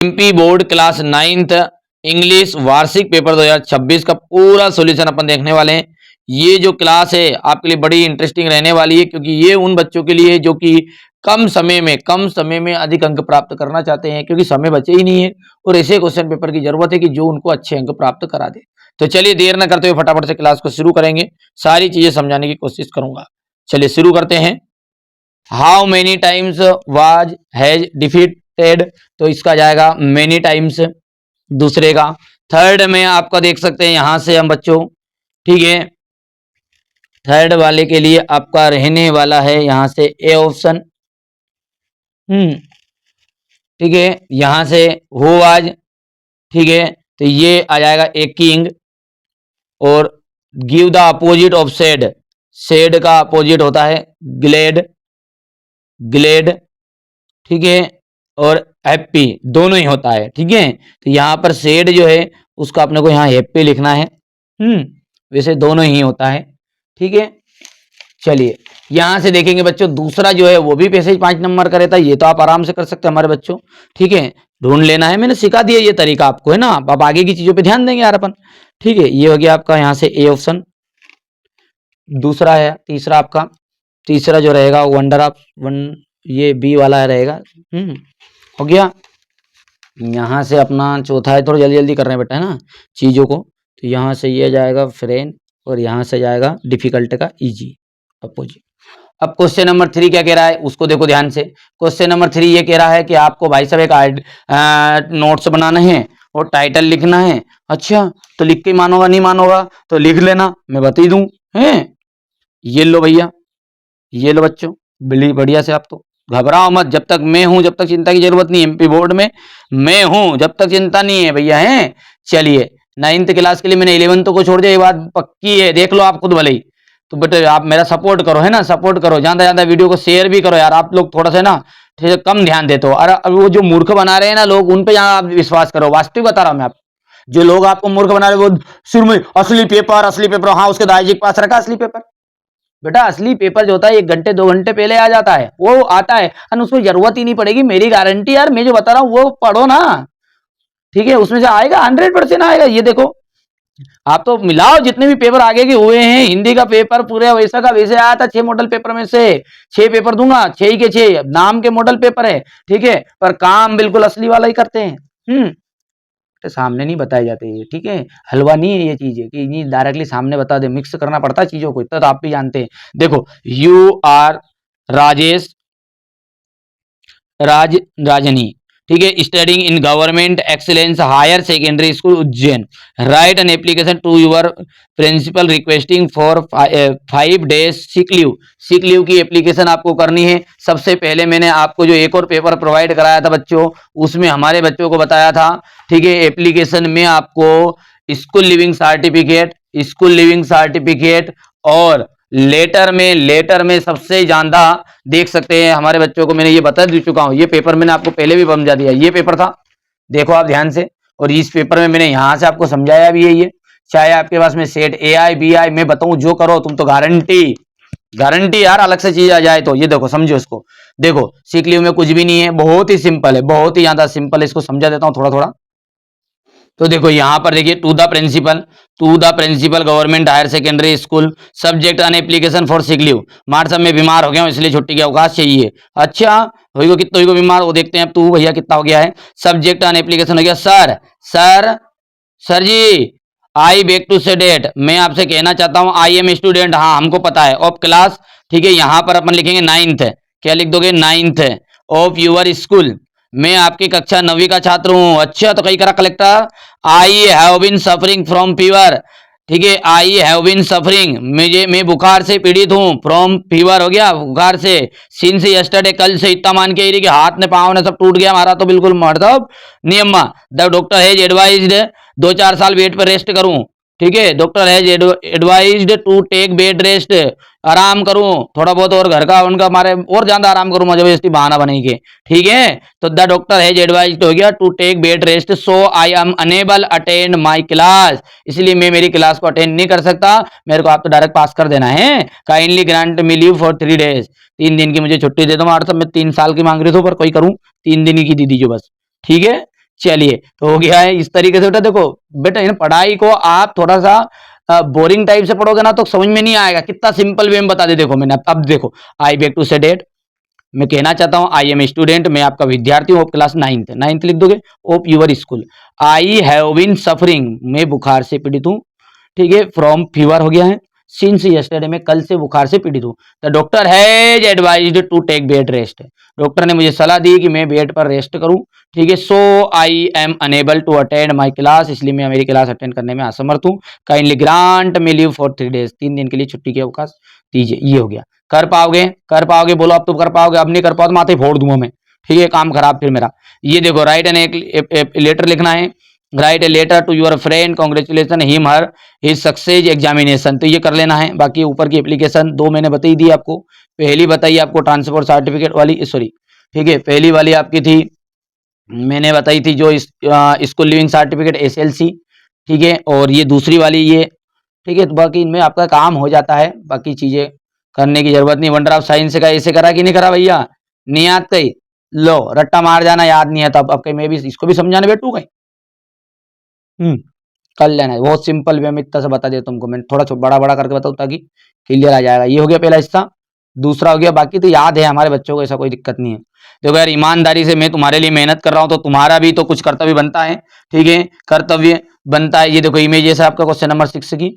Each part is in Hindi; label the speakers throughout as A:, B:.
A: MP board class 9th English वार्षिक पेपर 2026 का पूरा सॉल्यूशन अपन देखने वाले हैं। ये जो क्लास है आपके लिए बड़ी इंटरेस्टिंग रहने वाली है, क्योंकि ये उन बच्चों के लिए जो कि कम समय में अधिक अंक प्राप्त करना चाहते हैं, क्योंकि समय बचे ही नहीं है और ऐसे क्वेश्चन पेपर की जरूरत है कि जो उनको अच्छे अंक प्राप्त करा दे। तो चलिए देर न करते हुए फटाफट से क्लास को शुरू करेंगे, सारी चीजें समझाने की कोशिश करूंगा। चलिए शुरू करते हैं। How many times was has defeated, तो इसका जाएगा मेनी टाइम्स। दूसरे का थर्ड में आपका देख सकते हैं यहां से हम बच्चों, ठीक है, थर्ड वाले के लिए आपका रहने वाला है यहां से ए ऑप्शन। ठीक है, यहां से हु वाज, ठीक है, तो ये आ जाएगा ए किंग। और give the opposite of said, said का अपोजिट होता है ग्लेड, ग्लेड, ठीक है, और हैप्पी दोनों ही होता है, ठीक है। तो यहाँ पर सेड जो है उसका अपने को यहाँ हैप्पी लिखना है। वैसे दोनों ही होता है, ठीक है। चलिए यहां से देखेंगे बच्चों, दूसरा जो है वो भी पैसेज 5 नंबर का रहता है, ये तो आप आराम से कर सकते हैं हमारे बच्चों, ठीक है। ढूंढ लेना है, मैंने सिखा दिया ये तरीका आपको, है ना। आप आगे की चीजों पे ध्यान देंगे यार अपन, ठीक है। ये हो गया आपका यहाँ से ए ऑप्शन। दूसरा है तीसरा आपका, तीसरा जो रहेगा वंडर ऑफ वन, ये बी वाला रहेगा। हो गया। यहाँ से अपना चौथा है, थोड़ा जल्दी जल्दी कर रहे हैं बेटा, है ना, चीजों को। तो यहाँ से ये जाएगा फ्रेंड और यहाँ से जाएगा डिफिकल्ट का इजी अपोजिट। अब क्वेश्चन नंबर 3 क्या कह रहा है उसको देखो ध्यान से। क्वेश्चन नंबर 3 ये कह रहा है कि आपको भाई साहब एक नोट्स बनाना है और टाइटल लिखना है। अच्छा, तो लिख के मानोगा नहीं मानोगा तो लिख लेना, मैं बता दूं है। ये लो भैया, ये लो बच्चों, बढ़िया से। आप तो घबराओ मत, जब तक मैं हूं जब तक चिंता की जरूरत नहीं है। एमपी बोर्ड में मैं हूं जब तक चिंता नहीं है भैया, है। चलिए 9th क्लास के लिए मैंने 11th को छोड़ दिया, ये बात पक्की है, देख लो आप खुद भले ही। तो बेटे आप मेरा सपोर्ट करो, है ना, सपोर्ट करो, ज्यादा ज्यादा वीडियो को शेयर भी करो यार। आप लोग थोड़ा सा ना कम ध्यान देते हो, और वो जो मूर्ख बना रहे हैं ना लोग, उन पे यहाँ आप विश्वास करो। वास्तविक बता रहा हूं मैं आप, जो लोग आपको मूर्ख बना रहे हैं वो शुरू में असली पेपर, हाँ उसके दादाजी के पास रखा असली पेपर। बेटा असली पेपर जो होता है 1 घंटे 2 घंटे पहले आ जाता है, वो आता है और उसको जरूरत ही नहीं पड़ेगी, मेरी गारंटी यार। मैं जो बता रहा हूँ वो पढ़ो ना, ठीक है, उसमें से आएगा 100% आएगा। ये देखो आप तो मिलाओ जितने भी पेपर आगे के हुए हैं, हिंदी का पेपर पूरे वैसा का वैसे आया था। 6 मॉडल पेपर में से 6 पेपर दूंगा, 6 ही के 6 नाम के मॉडल पेपर है, ठीक है, पर काम बिल्कुल असली वाला ही करते हैं। तो सामने नहीं बताए जाते ये, ठीक है, हलवा नहीं है ये चीज है कि नहीं डायरेक्टली सामने बता दे, मिक्स करना पड़ता है चीजों को, इतना तो आप भी जानते हैं। देखो यू आर राजेश राजनी, ठीक है, studying in government excellence higher secondary school Ujjain, write an application to your principal requesting for 5 days sick leave. Sick leave की एप्लीकेशन आपको करनी है। सबसे पहले मैंने आपको जो एक और पेपर प्रोवाइड कराया था बच्चों, उसमें हमारे बच्चों को बताया था, ठीक है, एप्लीकेशन में आपको स्कूल लिविंग सर्टिफिकेट और लेटर में सबसे ज्यादा देख सकते हैं हमारे बच्चों को, मैंने ये बता दे चुका हूं। ये पेपर मैंने आपको पहले भी समझा दिया, ये पेपर था, देखो आप ध्यान से। और इस पेपर में मैंने यहां से आपको समझाया भी है। ये चाहे आपके पास में सेट AI BI मैं बताऊं जो करो तुम तो गारंटी यार, अलग से चीज आ जाए तो। ये देखो समझो इसको, देखो सीख लियो में कुछ भी नहीं है, बहुत ही सिंपल है, बहुत ही ज्यादा सिंपल है। इसको समझा देता हूं थोड़ा थोड़ा। तो देखो यहां पर देखिए, to the principal government higher secondary school, subject an application for sick leave. मार साहब मैं बीमार हो गया हूं इसलिए छुट्टी के अवकाश चाहिए। अच्छा होइगो कितना होइगो बीमार, वो देखते हैं अब तू भैया कितना हो गया है। सब्जेक्ट अन एप्लीकेशन हो गया sir ji I beg to say that, मैं आपसे कहना चाहता हूं आई एम स्टूडेंट, हाँ हमको पता है, ऑफ क्लास, ठीक है, यहां पर अपन लिखेंगे 9th, क्या लिख दोगे 9th ऑफ यूर स्कूल, मैं आपकी कक्षा 9वीं का छात्र हूं। अच्छा तो कहीं करा collector, I have been suffering from fever, ठीक है, आई हैव बीन सफरिंग, मैं बुखार से पीड़ित हूं, फ्रॉम फीवर हो गया बुखार से, सिंस यस्टरडे कल से, इतना मान के कि हाथ ने पाँव ने सब टूट गया हमारा तो बिल्कुल मतलब नियम। द डॉक्टर हैज एडवाइज्ड 2-4 साल बेड पर रेस्ट करूं, ठीक है, doctor has advised to take bed rest, आराम करूं थोड़ा बहुत और घर का उनका मारे और ज्यादा आराम करूं, जबरदस्ती बहाना बनेगी के, ठीक है। तो द डॉक्टर हैज एडवाइज्ड हो गया to take bed rest, so I am unable attend my class, इसलिए मैं मेरी क्लास को अटेंड नहीं कर सकता, मेरे को आप तो डायरेक्ट पास कर देना है। Kindly grant me leave for 3 days, 3 दिन की मुझे छुट्टी दे दो। मार सब मैं 3 साल की मांग रही थी पर कोई करूं 3 दिन की दी दीजिए बस, ठीक है। चलिए, तो हो गया है इस तरीके से। बेटा देखो बेटा, इन पढ़ाई को आप थोड़ा सा बोरिंग टाइप से पढ़ोगे ना तो समझ में नहीं आएगा। कितना सिंपल वे में बता दे। देखो मैंने अब देखो, I beg to say that, मैं कहना चाहता हूं आई एम स्टूडेंट, मैं आपका विद्यार्थी हूं, क्लास 9th 9th लिख दोगे, of your school. I have been suffering, मैं बुखार से पीड़ित हूं, ठीक है, फ्रॉम फीवर हो गया है, सिंस यस्टरडे, मैं कल से बुखार से पीड़ित हूं, the doctor has advised to take bed rest, doctor ने मुझे सलाह दी कि मैं बेड पर रेस्ट करूं, ठीक है, so I am unable to attend my class, इसलिए मैं मेरी क्लास अटेंड करने में असमर्थ हूं, kindly grant me leave for 3 days, 3 दिन के लिए छुट्टी के अवकाश दीजिए। ये हो गया। कर पाओगे, कर पाओगे, बोलो अब तो कर पाओगे, अब नहीं कर पाओ तो माथे फोड़ दूंगा मैं, ठीक है, काम खराब फिर मेरा। ये देखो, राइट एन एक लेटर लिखना है, write a letter to your friend congratulation him her his success examination, तो ये कर लेना है। बाकी ऊपर की एप्लीकेशन 2 मैंने बता ही दी आपको। पहली बताई आपको ट्रांसपोर्ट सर्टिफिकेट वाली, सॉरी ठीक है, पहली वाली आपकी थी, मैंने बताई थी जो स्कूल लिविंग सर्टिफिकेट SLC, ठीक है, और ये दूसरी वाली ये, ठीक है, तो बाकी इनमें आपका काम हो जाता है, बाकी चीजें करने की जरूरत नहीं। वंडर ऑफ साइंस का ऐसे करा कि नहीं करा भैया, नहीं याद कहीं, लो रट्टा मार जाना, याद नहीं है तो अब कहीं मैं भी इसको भी समझाने बैठू कहीं। कर लेना है, बहुत सिंपल वे में इतना सा बता दिया तुमको मैंने, थोड़ा बड़ा बड़ा करके बताऊँ ताकि क्लियर आ जाएगा। ये हो गया पहला हिस्सा। दूसरा हो गया, बाकी तो याद है हमारे बच्चों को, ऐसा कोई दिक्कत नहीं है। देखो यार, ईमानदारी से मैं तुम्हारे लिए मेहनत कर रहा हूं तो तुम्हारा भी तो कुछ कर्तव्य बनता है, ठीक है, कर्तव्य बनता है। ये देखो इमेज है आपका क्वेश्चन नंबर 6 की,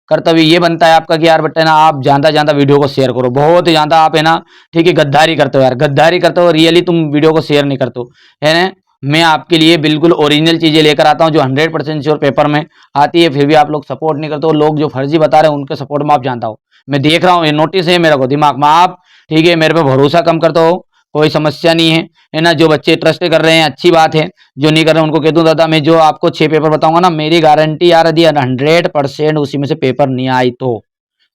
A: कर्तव्य ये बनता है आपका कि यार बेटा ना, आप ज्यादा ज्यादा वीडियो को शेयर करो, बहुत ज्यादा आप है ना, ठीक है, गद्दारी करते हो यार, गद्दारी करते हो, रियली तुम वीडियो को शेयर नहीं करते हो, है ना। मैं आपके लिए बिल्कुल ओरिजिनल चीजें लेकर आता हूं जो 100% श्योर पेपर में आती है, फिर भी आप लोग सपोर्ट नहीं करते हो। लोग जो फर्जी बता रहे हैं उनके सपोर्ट में आप जानता हो, मैं देख रहा हूँ, ये नोटिस है मेरे को दिमाग में, आप ठीक है मेरे पे भरोसा कम करते हो, कोई समस्या नहीं है ना। जो बच्चे ट्रस्ट कर रहे हैं अच्छी बात है, जो नहीं कर रहे हैं उनको कह दूं दादा, मैं जो आपको 6 पेपर बताऊंगा ना, मेरी गारंटी यार यदि 100% उसी में से पेपर नहीं आई तो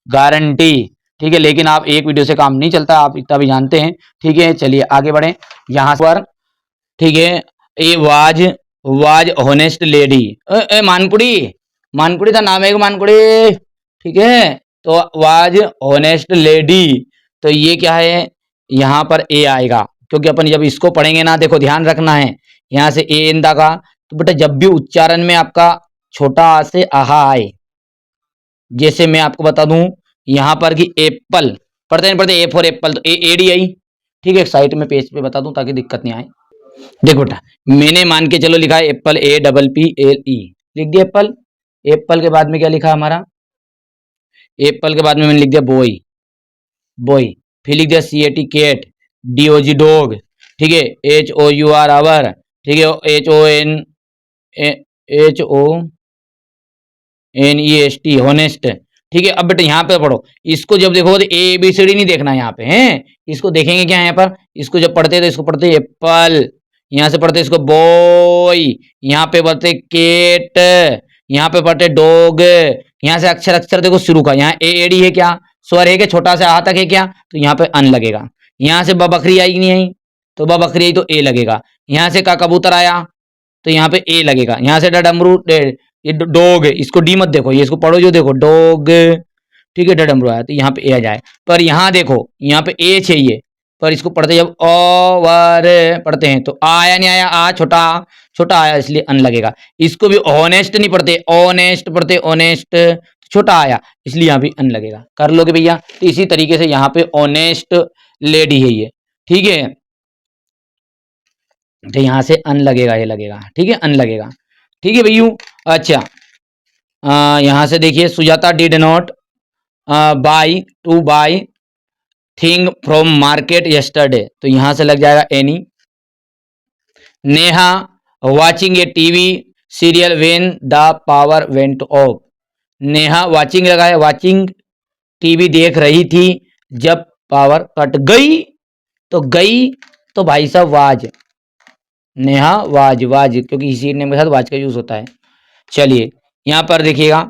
A: गारंटी, ठीक है, लेकिन आप एक वीडियो से काम नहीं चलता, आप इतना भी जानते हैं, ठीक है। चलिए आगे बढ़े यहाँ पर, ठीक है, ए वाज होनेस्ट लेडी, मानकुड़ी, मानकुड़ी का नाम है मानकुड़ी, ठीक है, तो वाज होनेस्ट लेडी, तो ये क्या है, यहाँ पर ए आएगा, क्योंकि अपन जब इसको पढ़ेंगे ना, देखो ध्यान रखना है, यहाँ से ए इंदा का, तो बेटा जब भी उच्चारण में आपका छोटा आ से आहा आए, जैसे मैं आपको बता दूं यहाँ पर कि एप्पल पढ़ते नहीं पढ़ते, ए फॉर एप्पल, तो एडी आई, ठीक है, साइट में पेज पे बता दूं ताकि दिक्कत नहीं आए। देखो बेटा, मैंने मान के चलो लिखा है एप्पल, APPLE, लिख दिया एप्पल। एप्पल के बाद में क्या लिखा हमारा, एप्पल के बाद में मैंने लिख दिया बॉय, बॉय, फिर लिख दिया CAT कैट, DOG डॉग, ठीक है, HOUR आवर, ठीक है, HONEST होनेस्ट, ठीक है। अब बेटा यहाँ पे पढ़ो, इसको जब देखो तो ABCD नहीं देखना यहाँ पे, हैं, इसको देखेंगे क्या यहाँ पर, इसको जब पढ़ते तो इसको पढ़ते एप्पल, यहाँ से पढ़ते इसको बॉय, यहाँ पे पढ़ते केट, यहाँ पे पढ़ते डॉग, यहाँ से अक्षर अक्षर देखो शुरू का, यहाँ AAD है क्या, स्वर है क्या, छोटा सा आ तक है क्या, तो यहाँ पे अन लगेगा। यहाँ से बकरी आई नहीं आई, तो बकरी आई तो ए लगेगा। यहाँ से का कबूतर आया तो यहाँ पे ए लगेगा। यहाँ से डमरू, ये डॉग, इसको डी मत देखो, ये इसको पढ़ो जो देखो डॉग, ठीक है, डमरू आया तो यहाँ पे ए आ जाए। पर यहाँ देखो, यहाँ पे ए चाहिए, पर इसको पढ़ते जब ओवर पढ़ते हैं तो आया नहीं आया, आ छोटा छोटा आया इसलिए अन लगेगा। इसको भी ऑनेस्ट नहीं पढ़ते, ऑनेस्ट पढ़ते, ऑनेस्ट, छोटा आया इसलिए यहाँ भी अन लगेगा। कर लोगे भैया, तो इसी तरीके से यहाँ पे ऑनेस्ट लेडी है ये, ठीक है, तो यहाँ से अन लगेगा, ये लगेगा, ठीक है, अन लगेगा, ठीक है भैया। अच्छा, यहाँ से देखिए, Sujata did not by two by thing from market yesterday, तो यहां से लग जाएगा any. Neha watching A TV serial when the power went of, Neha watching लगा है, वाचिंग टीवी देख रही थी जब पावर कट गई, तो गई तो भाई साहब वाज, नेहा वाज, वाज क्योंकि इसी नेम के साथ वाज का यूज होता है। चलिए यहाँ पर देखिएगा,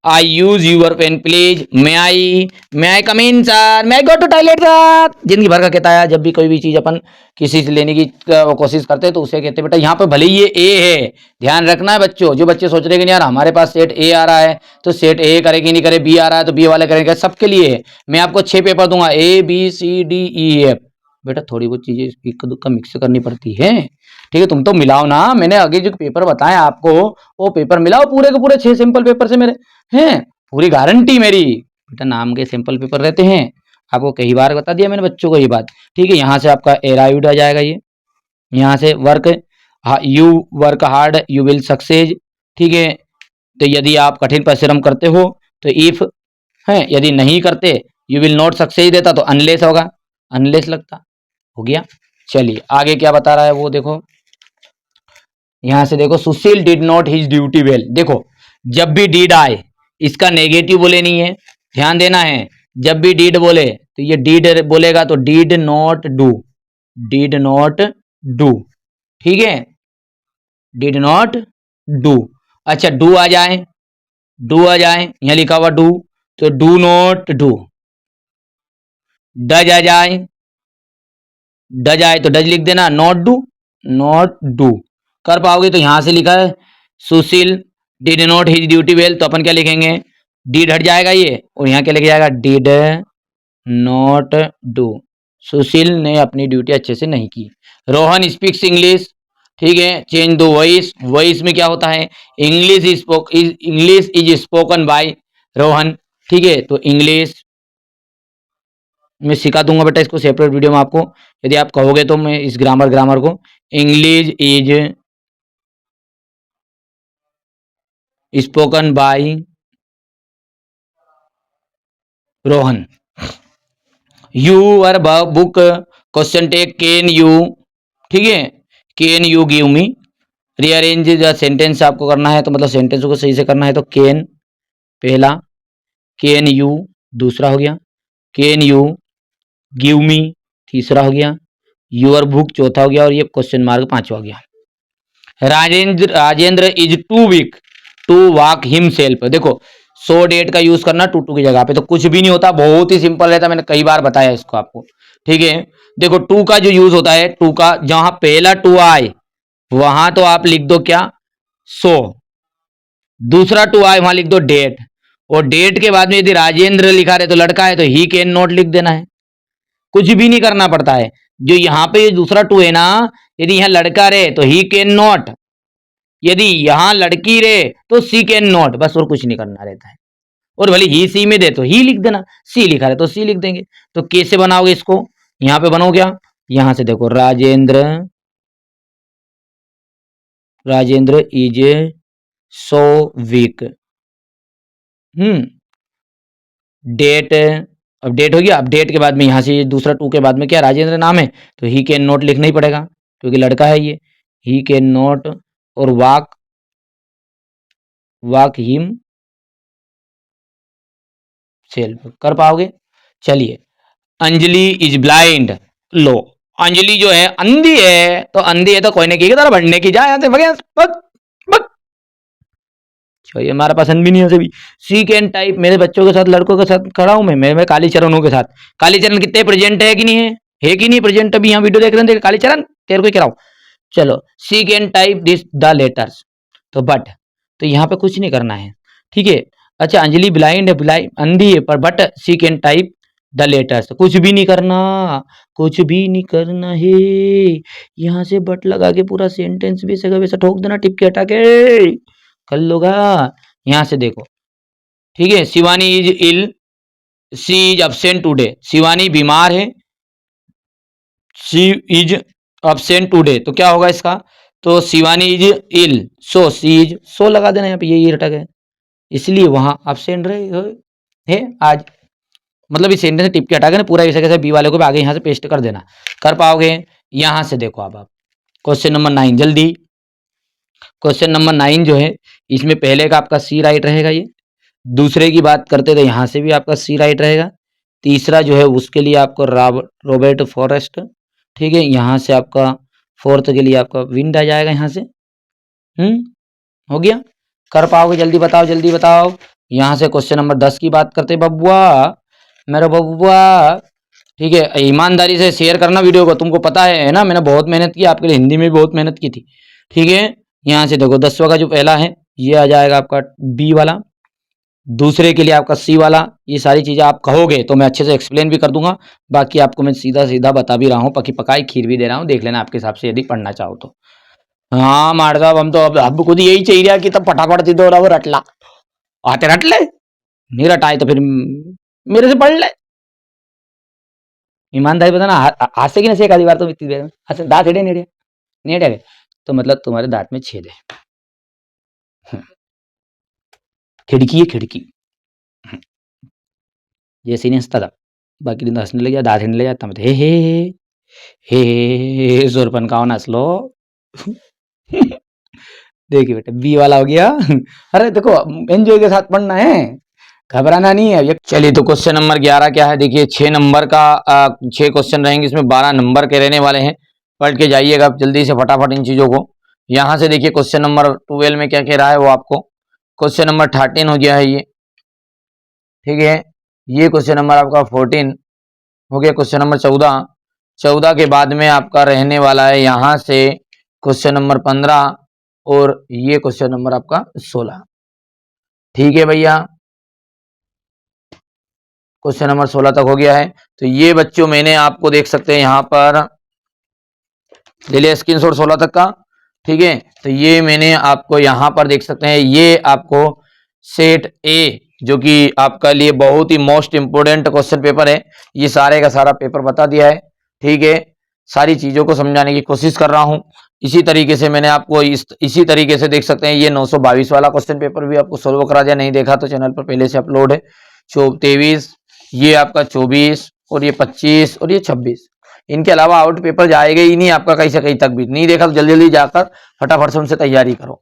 A: I use your pen please, may I come in sir, may I go to toilet sir, जिंदगी भर का कहता है जब भी कोई भी चीज अपन किसी से लेने की कोशिश करते हैं तो उसे कहते हैं बेटा, यहाँ पे भले ही ये ए है, ध्यान रखना है बच्चों, जो बच्चे सोच रहे हैं कि यार हमारे पास सेट ए आ रहा है तो सेट ए करे कि नहीं करे, बी आ रहा है तो बी वाले करेंगे, सबके लिए है। मैं आपको 6 पेपर दूंगा, ABCDEF, बेटा थोड़ी बहुत चीजें इक्का दुक्का मिक्स करनी पड़ती है, ठीक है। तुम तो मिलाओ ना, मैंने आगे जो पेपर बताए आपको वो पेपर मिलाओ पूरे के पूरे 6 सिंपल पेपर से मेरे हैं, पूरी गारंटी मेरी। बेटा नाम के सिंपल पेपर रहते हैं, आपको कई बार बता दिया मैंने बच्चों को ये बात, ठीक है। यहाँ से आपका अराइव्ड आ जाएगा ये, यहाँ से work, you work hard you will success, ठीक है। तो यदि आप कठिन परिश्रम करते हो तो इफ है, यदि नहीं करते यू विल नॉट सक्सेस देता तो अनलेस होगा, अनलेस लगता, हो गया। चलिए आगे क्या बता रहा है वो देखो, यहां से देखो Sushil did not his duty well. देखो जब भी डिड आए इसका नेगेटिव बोले नहीं है, ध्यान देना है। जब भी डिड बोले तो ये डिड बोलेगा तो did not do, did not do, ठीक है, डिड नॉट डू। अच्छा डू आ जाए, डू आ जाए, यहां लिखा हुआ डू तो डू नॉट डू। डज आ जाए, डज आए तो डज लिख देना, नॉट डू, नॉट डू। कर पाओगे तो यहां से लिखा है Sushil did not his duty well, तो अपन क्या लिखेंगे, डिड हट जाएगा ये और यहाँ क्या लिख जाएगा, डिड नॉट डू, सुशील ने अपनी ड्यूटी अच्छे से नहीं की। रोहन स्पीक्स इंग्लिश, ठीक है, चेंज दो वॉइस, वॉइस में क्या होता है, English is spoken by Rohan, ठीक है। तो इंग्लिश मैं सिखा दूंगा बेटा इसको सेपरेट वीडियो में आपको, यदि आप कहोगे तो मैं इस ग्रामर को, English is spoken by Rohan. Your book question take can you, ठीक है, can you give me, rearrange the sentence आपको करना है, तो मतलब सेंटेंस को सही से करना है, तो कैन पहला, कैन यू दूसरा हो गया, कैन यू गिव मी तीसरा हो गया, यूर बुक चौथा हो गया और ये क्वेश्चन मार्क पांचवा हो गया। Rajendra is too weak to walk himself. देखो सो डेट का यूज करना टू टू की जगह पे, तो कुछ भी नहीं होता, बहुत ही सिंपल रहता, मैंने कई बार बताया इसको आपको, ठीक है। देखो टू का जो यूज होता है, टू का जहां पहला टू आए वहां तो आप लिख दो क्या, सो, दूसरा टू आए वहां लिख दो डेट, और डेट के बाद में यदि राजेंद्र लिखा रहे तो लड़का है तो ही कैन नॉट लिख देना है, कुछ भी नहीं करना पड़ता है। जो यहाँ पे दूसरा टू है ना, यदि यहाँ लड़का रहे तो ही कैन नॉट, यदि यहां लड़की रहे तो सी कैन नॉट, बस और कुछ नहीं करना रहता है। और भले ही सी में दे तो ही लिख देना, सी लिखा रहे तो सी लिख देंगे। तो कैसे बनाओगे इसको, यहां पे बनाओ क्या, यहां से देखो Rajendra, Rajendra is so weak, that, अब डेट हो गया, अब डेट के बाद में यहां से दूसरा टू के बाद में क्या राजेंद्र नाम है तो ही कैन नॉट लिखना ही पड़ेगा क्योंकि लड़का है ये, ही कैन नॉट, और वाक, वाक हिम सेल्फ, कर पाओगे। चलिए अंजलि इज ब्लाइंड, लो अंजलि जो है अंधी है, तो अंधी है तो कोई ने की तरह बढ़ने की जाए यहाँ से भगे बक बक, ये हमारा पसंद भी नहीं है उसे भी। सी कैन टाइप, मेरे बच्चों के साथ लड़कों के साथ खड़ा हूं मैं कालीचरण हूं के साथ, कालीचरण कितने प्रेजेंट है कि नहीं है कि नहीं प्रेजेंट, अभी यहाँ वीडियो देख रहे हैं कालीचरण तेरे को ही कराऊं। चलो she can type this the letters, तो बट, तो यहाँ पे कुछ नहीं करना है, ठीक है। अच्छा अंजलि ब्लाइंड है, ब्लाइंड अंधी है, पर but she can type the letters, कुछ भी नहीं करना, कुछ भी नहीं करना है। यहाँ से बट लगा के पूरा सेंटेंस भी सगा वैसा ठोक देना टिप के हटा के, कर लोगा। यहाँ से देखो, ठीक है, Shivani is ill, she is absent today, Shivani बीमार है, शी इज अब्सेंट टुडे, तो क्या होगा इसका, तो Shivani is ill so she is, so लगा देना यहाँ पे, ये रटक है, इसलिए वहां अब्सेंट रहे है आज, मतलब इस सेंटेंस टिप के हटा के पूरा ऐसे कैसे बी वाले को भी आगे यहाँ से पेस्ट कर देना, कर पाओगे। यहां से देखो अब आप क्वेश्चन नंबर 9 जल्दी, क्वेश्चन नंबर 9 जो है इसमें पहले का आपका सी राइट रहेगा, ये दूसरे की बात करते तो यहाँ से भी आपका सी राइट रहेगा, तीसरा जो है उसके लिए आपको रॉबर्ट फॉरेस्ट, ठीक है, यहाँ से आपका फोर्थ के लिए आपका विंड आ जाएगा यहाँ से, हो गया, कर पाओगे, जल्दी बताओ जल्दी बताओ। यहाँ से क्वेश्चन नंबर 10 की बात करते बबुआ, मेरा बबुआ, ठीक है, ईमानदारी से शेयर करना वीडियो को, तुमको पता है ना मैंने बहुत मेहनत की आपके लिए, हिंदी में भी बहुत मेहनत की थी, ठीक है। यहाँ से देखो 10वां का जो पहला है ये आ जाएगा आपका बी वाला, दूसरे के लिए आपका सी वाला, ये सारी चीजें आप कहोगे तो मैं अच्छे से एक्सप्लेन भी कर दूंगा। बाकी आपको मैं सीधा सीधा बता भी रहा हूँ, पकी पकाई खीर भी दे रहा हूँ, देख लेना आपके हिसाब से यदि पढ़ना चाहो तो। हाँ मार साहब, हम तो अब खुद यही चाहिए कि तब फटाफट सीधे हो रहा, रटला आते रट ले, नहीं रटाए तो फिर मेरे से पढ़ ले। ईमानदारी बताना, हाथ से की ना से एक आधी बार तो इतनी देर में हाथ से दांत हेड़े नेड़े नेड़े गए तो मतलब तुम्हारे दांत में छेद है। खिड़की है खिड़की। जैसे नहीं हंसता था, बाकी दिन तो हंसने लग गया, दांत हिंडने लग जाता, मैं हे जोरपन का हंस लो। देखिए बेटा बी वाला हो गया। अरे देखो एंजॉय के साथ पढ़ना है, घबराना नहीं है। चलिए तो क्वेश्चन नंबर 11 क्या है, देखिए 6 नंबर का 6 क्वेश्चन रहेंगे, इसमें 12 नंबर के रहने वाले हैं। पढ़ के जाइएगा जल्दी से फटाफट इन चीजों को। यहां से देखिए क्वेश्चन नंबर 12 में क्या कह रहा है वो आपको, क्वेश्चन नंबर 13 हो गया है ये, ठीक है। ये क्वेश्चन नंबर आपका 14 हो गया, क्वेश्चन नंबर 14 के बाद में आपका रहने वाला है यहां से क्वेश्चन नंबर 15 और ये क्वेश्चन नंबर आपका 16, ठीक है भैया। क्वेश्चन नंबर 16 तक हो गया है। तो ये बच्चों मैंने आपको देख सकते हैं यहाँ पर ले लिया स्क्रीनशॉट 16 तक का, ठीक है। तो ये मैंने आपको यहाँ पर देख सकते हैं, ये आपको सेट ए जो कि आपका लिए बहुत ही मोस्ट इंपोर्टेंट क्वेश्चन पेपर है, ये सारे का सारा पेपर बता दिया है, ठीक है। सारी चीजों को समझाने की कोशिश कर रहा हूं। इसी तरीके से मैंने आपको इसी तरीके से देख सकते हैं, ये 922 वाला क्वेश्चन पेपर भी आपको सोल्व करा दिया, नहीं देखा तो चैनल पर पहले से अपलोड है। 23, ये आपका 24 और ये 25 और ये 26, इनके अलावा आउट पेपर जाएगा ही नहीं आपका कहीं से कहीं तक भी, नहीं देखा तो जल्दी जल्दी जाकर फटाफट से उनसे तैयारी करो।